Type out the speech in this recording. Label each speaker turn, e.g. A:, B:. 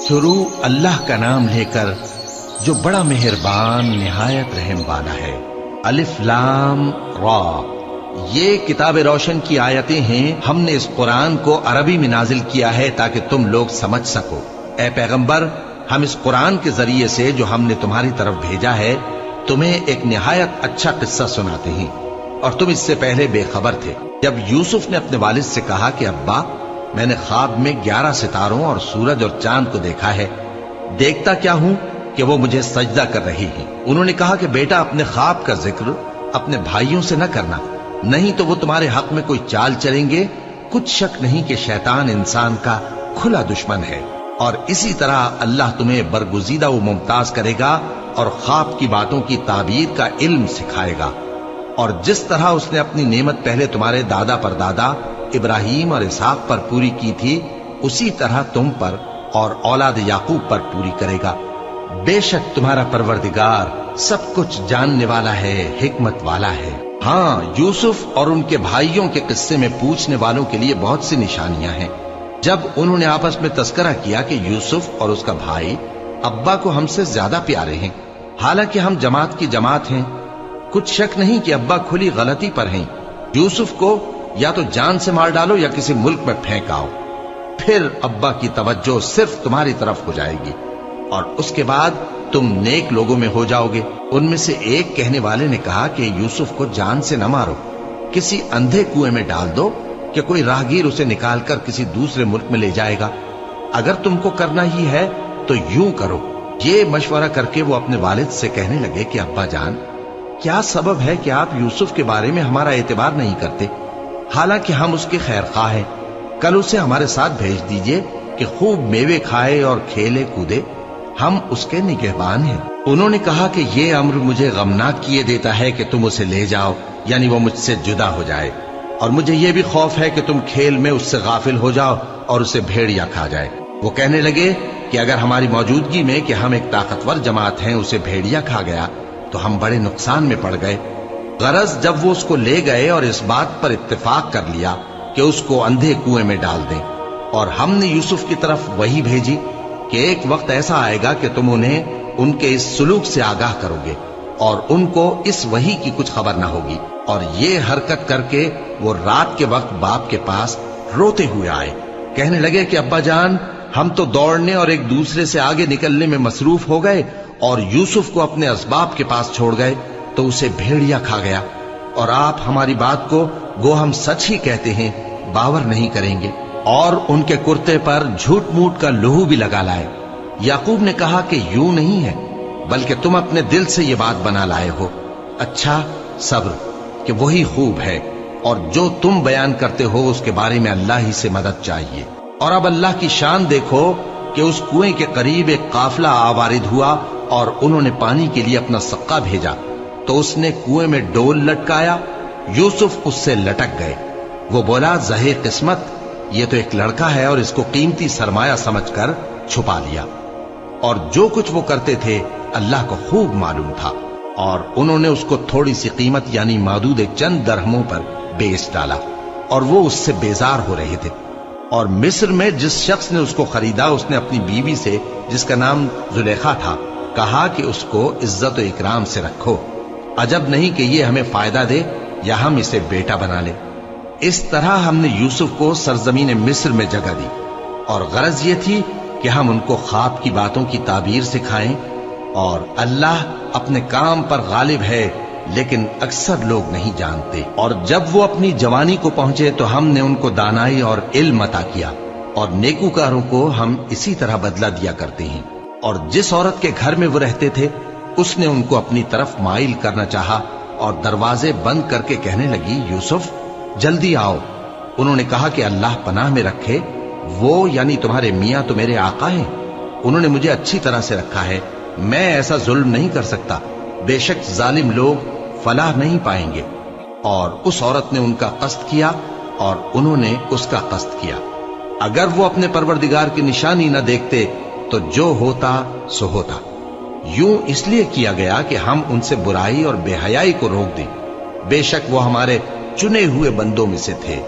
A: شروع اللہ کا نام لے کر جو بڑا مہربان نہایت رحم والا ہے۔ الف لام را، یہ کتاب روشن کی آیتیں ہیں۔ ہم نے اس قرآن کو عربی میں نازل کیا ہے تاکہ تم لوگ سمجھ سکو۔ اے پیغمبر، ہم اس قرآن کے ذریعے سے جو ہم نے تمہاری طرف بھیجا ہے تمہیں ایک نہایت اچھا قصہ سناتے ہیں، اور تم اس سے پہلے بے خبر تھے۔ جب یوسف نے اپنے والد سے کہا کہ ابا، میں نے خواب میں 11 ستاروں اور سورج اور چاند کو دیکھا ہے، دیکھتا کیا ہوں کہ وہ مجھے سجدہ کر رہی ہیں۔ انہوں نے کہا کہ بیٹا، اپنے خواب کا ذکر اپنے بھائیوں سے نہ کرنا، نہیں تو وہ تمہارے حق میں کوئی چال چلیں گے۔ کچھ شک نہیں کہ شیطان انسان کا کھلا دشمن ہے، اور اسی طرح اللہ تمہیں برگزیدہ و ممتاز کرے گا اور خواب کی باتوں کی تعبیر کا علم سکھائے گا، اور جس طرح اس نے اپنی نعمت پہلے تمہارے دادا پر دادا ابراہیم اور اسحاق پر پوری کی تھی، اسی طرح تم پر اور اولاد یعقوب پر پوری کرے گا۔ بے شک تمہارا پروردگار سب کچھ جاننے والا ہے، حکمت والا ہے۔ ہاں، یوسف اور ان کے بھائیوں کے قصے میں پوچھنے والوں کے لیے بہت سی نشانیاں ہیں۔ جب انہوں نے آپس میں تذکرہ کیا کہ یوسف اور اس کا بھائی ابا کو ہم سے زیادہ پیارے ہیں، حالانکہ ہم جماعت کی جماعت ہیں، کچھ شک نہیں کہ ابا کھلی غلطی پر ہیں۔ یوسف کو یا تو جان سے مار ڈالو یا کسی ملک میں پھینک آؤ، پھر ابا کی توجہ صرف تمہاری طرف ہو جائے گی، اور اس کے بعد تم نیک لوگوں میں ہو جاؤ گے۔ ان میں سے ایک کہنے والے نے کہا کہ یوسف کو جان سے نہ مارو، کسی اندھے کنویں میں ڈال دو کہ کوئی راہگیر اسے نکال کر کسی دوسرے ملک میں لے جائے گا۔ اگر تم کو کرنا ہی ہے تو یوں کرو۔ یہ مشورہ کر کے وہ اپنے والد سے کہنے لگے کہ ابا جان، کیا سبب ہے کہ آپ یوسف کے بارے میں ہمارا اعتبار نہیں کرتے؟ حالانکہ ہم اس کے خیر خواہ ہیں، کل اسے ہمارے ساتھ بھیج دیجئے کہ خوب میوے کھائے اور کھیلے کودے، ہم اس کے نگہبان ہیں۔ انہوں نے کہا کہ یہ امر مجھے غمناک کیے دیتا ہے کہ تم اسے لے جاؤ، یعنی وہ مجھ سے جدا ہو جائے، اور مجھے یہ بھی خوف ہے کہ تم کھیل میں اس سے غافل ہو جاؤ اور اسے بھیڑیا کھا جائے۔ وہ کہنے لگے کہ اگر ہماری موجودگی میں کہ ہم ایک طاقتور جماعت ہیں اسے بھیڑیا کھا گیا تو ہم بڑے نقصان میں پڑ گئے۔ غرض جب وہ اس کو لے گئے اور اس بات پر اتفاق کر لیا کہ اس کو اندھے کنویں میں ڈال دیں، اور ہم نے یوسف کی طرف وحی بھیجی کہ ایک وقت ایسا آئے گا کہ تم انہیں ان کے اس سلوک سے آگاہ کرو گے، اور ان کو اس وحی کی کچھ خبر نہ ہوگی۔ اور یہ حرکت کر کے وہ رات کے وقت باپ کے پاس روتے ہوئے آئے، کہنے لگے کہ ابا جان، ہم تو دوڑنے اور ایک دوسرے سے آگے نکلنے میں مصروف ہو گئے اور یوسف کو اپنے اسباب کے پاس چھوڑ گئے تو اسے بھیڑیا کھا گیا، اور آپ ہماری بات کو گو ہم سچ ہی کہتے ہیں باور نہیں کریں گے۔ اور ان کے کرتے پر جھوٹ موٹ کا لہو بھی لگا لائے۔ یعقوب نے کہا کہ یوں نہیں ہے، بلکہ تم اپنے دل سے یہ بات بنا لائے ہو۔ اچھا، صبر کہ وہی خوب ہے، اور جو تم بیان کرتے ہو اس کے بارے میں اللہ ہی سے مدد چاہیے۔ اور اب اللہ کی شان دیکھو کہ اس کنویں کے قریب ایک قافلہ آوارد ہوا اور انہوں نے پانی کے لیے اپنا سقا بھیجا، تو اس نے کنویں میں ڈول لٹکایا، یوسف اس سے لٹک گئے۔ وہ بولا، زہے قسمت، یہ تو ایک لڑکا ہے، اور اس کو قیمتی سرمایہ سمجھ کر چھپا لیا۔ اور جو کچھ وہ کرتے تھے اللہ کو خوب معلوم تھا، اور انہوں نے اس کو تھوڑی سی قیمت یعنی مادود چند درہموں پر بیچ ڈالا، اور وہ اس سے بیزار ہو رہے تھے۔ اور مصر میں جس شخص نے اس کو خریدا، اس نے اپنی بیوی سے جس کا نام زلیخا تھا کہا کہ اس کو عزت و اکرام سے رکھو، عجب نہیں کہ یہ ہمیں فائدہ دے یا ہم اسے بیٹا بنا لے۔ اس طرح ہم نے یوسف کو سرزمین مصر میں جگہ دی، اور غرض یہ تھی کہ ہم ان کو خواب کی باتوں کی تعبیر سکھائیں، اور اللہ اپنے کام پر غالب ہے، لیکن اکثر لوگ نہیں جانتے۔ اور جب وہ اپنی جوانی کو پہنچے تو ہم نے ان کو دانائی اور علم عطا کیا، اور نیکوکاروں کو ہم اسی طرح بدلہ دیا کرتے ہیں۔ اور جس عورت کے گھر میں وہ رہتے تھے اس نے ان کو اپنی طرف مائل کرنا چاہا، اور دروازے بند کر کے کہنے لگی، یوسف جلدی آؤ۔ انہوں نے کہا کہ اللہ پناہ میں رکھے، وہ یعنی تمہارے میاں تو میرے آقا ہیں، انہوں نے مجھے اچھی طرح سے رکھا ہے، میں ایسا ظلم نہیں کر سکتا، بے شک ظالم لوگ فلاح نہیں پائیں گے۔ اور اس عورت نے ان کا قصد کیا اور انہوں نے اس کا قصد کیا۔ اگر وہ اپنے پروردگار کی نشانی نہ دیکھتے تو جو ہوتا سو ہوتا۔ یوں اس لیے کیا گیا کہ ہم ان سے برائی اور بے حیائی کو روک دیں، بے شک وہ ہمارے چنے ہوئے بندوں میں سے تھے۔